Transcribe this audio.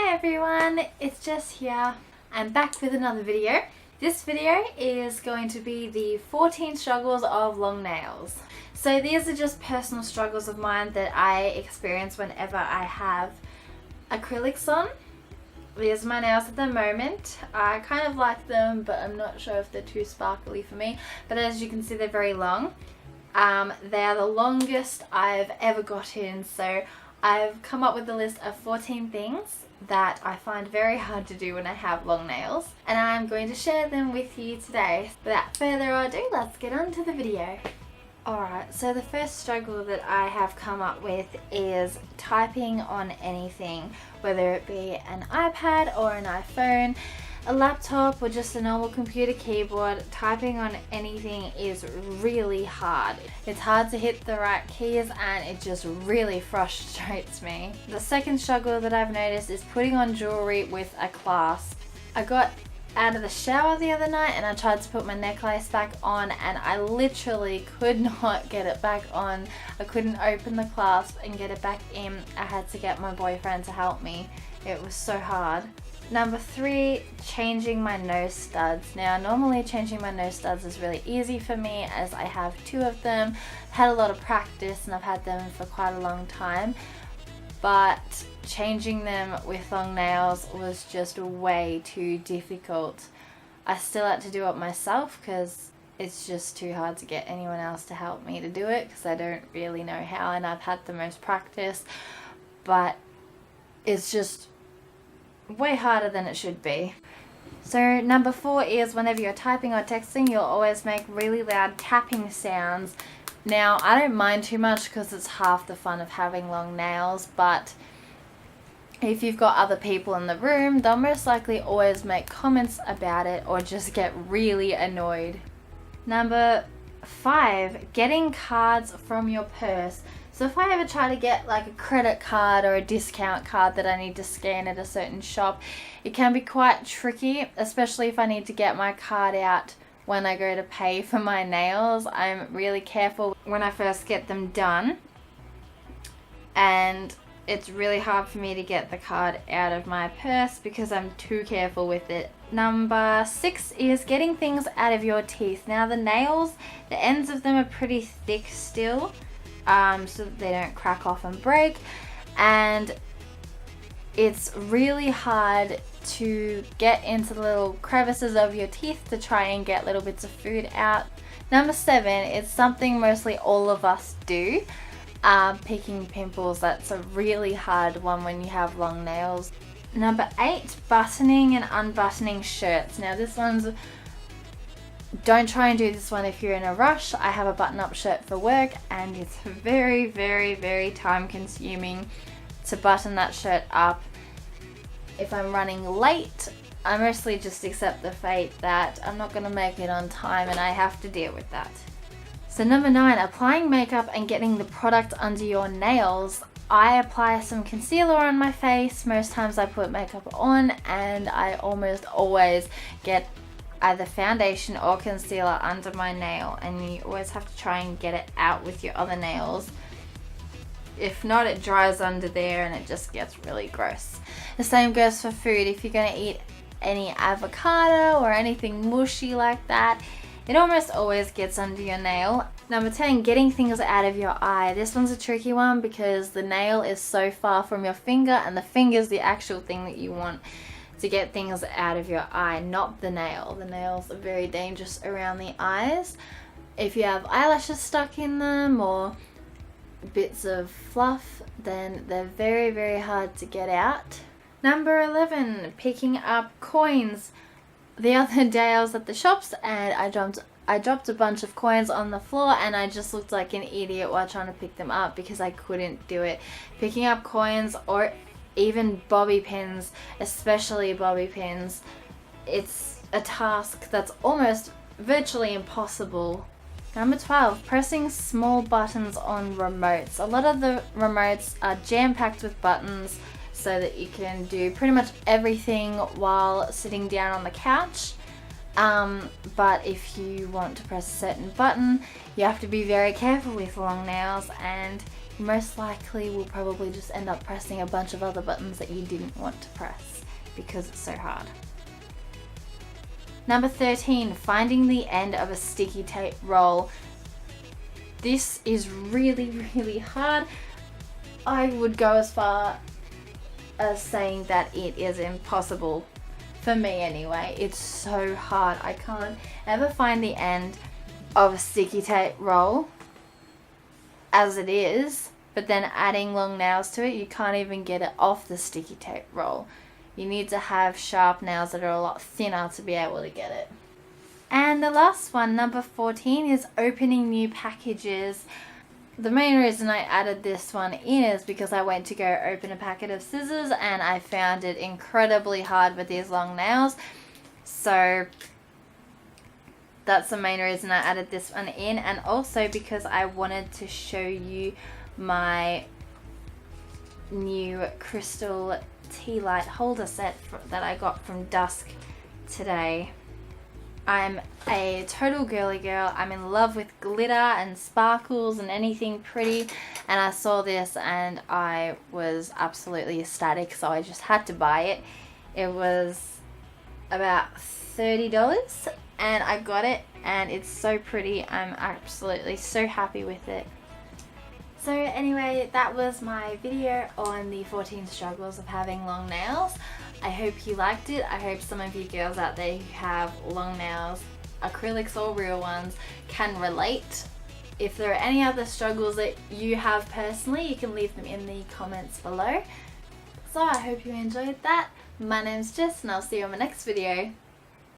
Hi everyone, it's Jess here. I'm back with another video. This video is going to be the 14 struggles of long nails. So these are just personal struggles of mine that I experience whenever I have acrylics on. These are my nails at the moment. I kind of like them, but I'm not sure if they're too sparkly for me. But as you can see, they're very long. They are the longest I've ever gotten, so I've come up with a list of 14 things that I find very hard to do when I have long nails, and I'm going to share them with you today. Without further ado, let's get on to the video. Alright, so the first struggle that I have come up with is typing on anything, whether it be an iPad or an iPhone, a laptop or just a normal computer keyboard. Typing on anything is really hard. It's hard to hit the right keys and it just really frustrates me. The second struggle that I've noticed is putting on jewelry with a clasp. I got out of the shower the other night and I tried to put my necklace back on and I literally could not get it back on. I couldn't open the clasp and get it back in. I had to get my boyfriend to help me. It was so hard. Number 3, changing my nose studs. Now normally changing my nose studs is really easy for me as I have 2 of them, had a lot of practice and I've had them for quite a long time, but changing them with long nails was just way too difficult. I still had to do it myself because it's just too hard to get anyone else to help me to do it because I don't really know how, and I've had the most practice, but it's just way harder than it should be. So number 4 is whenever you're typing or texting, you'll always make really loud tapping sounds. Now I don't mind too much because it's half the fun of having long nails, but if you've got other people in the room, they'll most likely always make comments about it or just get really annoyed. Number 5, getting cards from your purse. So if I ever try to get like a credit card or a discount card that I need to scan at a certain shop, it can be quite tricky, especially if I need to get my card out when I go to pay for my nails. I'm really careful when I first get them done, and it's really hard for me to get the card out of my purse because I'm too careful with it. Number 6 is getting things out of your teeth. Now the nails, the ends of them are pretty thick still, so that they don't crack off and break, and it's really hard to get into the little crevices of your teeth to try and get little bits of food out. Number 7 is something mostly all of us do, picking pimples. That's a really hard one when you have long nails. Number 8, buttoning and unbuttoning shirts. Now this one's, don't try and do this one if you're in a rush. I have a button-up shirt for work and it's very time consuming to button that shirt up. If I'm running late, I mostly just accept the fate that I'm not going to make it on time and I have to deal with that. So number 9, applying makeup and getting the product under your nails. I apply some concealer on my face. Most times I put makeup on and I almost always get either foundation or concealer under my nail, and you always have to try and get it out with your other nails. If not, it dries under there and it just gets really gross. The same goes for food. If you're going to eat any avocado or anything mushy like that, it almost always gets under your nail. Number 10, getting things out of your eye. This one's a tricky one because the nail is so far from your finger and the finger's the actual thing that you want to get things out of your eye, not the nail. The nails are very dangerous around the eyes. If you have eyelashes stuck in them or bits of fluff, then they're very hard to get out. Number 11, picking up coins. The other day I was at the shops and I dropped a bunch of coins on the floor and I just looked like an idiot while trying to pick them up because I couldn't do it. Picking up coins or even bobby pins, especially bobby pins, it's a task that's almost virtually impossible. Number 12, pressing small buttons on remotes. A lot of the remotes are jam-packed with buttons so that you can do pretty much everything while sitting down on the couch. But if you want to press a certain button, you have to be very careful with long nails and most likely will probably just end up pressing a bunch of other buttons that you didn't want to press because it's so hard. Number 13, finding the end of a sticky tape roll. This is really, really hard. I would go as far as saying that it is impossible. For me anyway, it's so hard. I can't ever find the end of a sticky tape roll as it is, but then adding long nails to it, you can't even get it off the sticky tape roll. You need to have sharp nails that are a lot thinner to be able to get it. And the last one, number 14, is opening new packages. The main reason I added this one in is because I went to go open a packet of scissors and I found it incredibly hard with these long nails. So that's the main reason I added this one in, and also because I wanted to show you my new crystal tea light holder set that I got from Dusk today. I'm a total girly girl. I'm in love with glitter and sparkles and anything pretty, and I saw this and I was absolutely ecstatic, so I just had to buy it. It was about $30 and I got it, and it's so pretty. I'm absolutely so happy with it. So anyway, that was my video on the 14 struggles of having long nails. I hope you liked it. I hope some of you girls out there who have long nails, acrylics or real ones, can relate. If there are any other struggles that you have personally, you can leave them in the comments below. So I hope you enjoyed that. My name's Jess and I'll see you on my next video.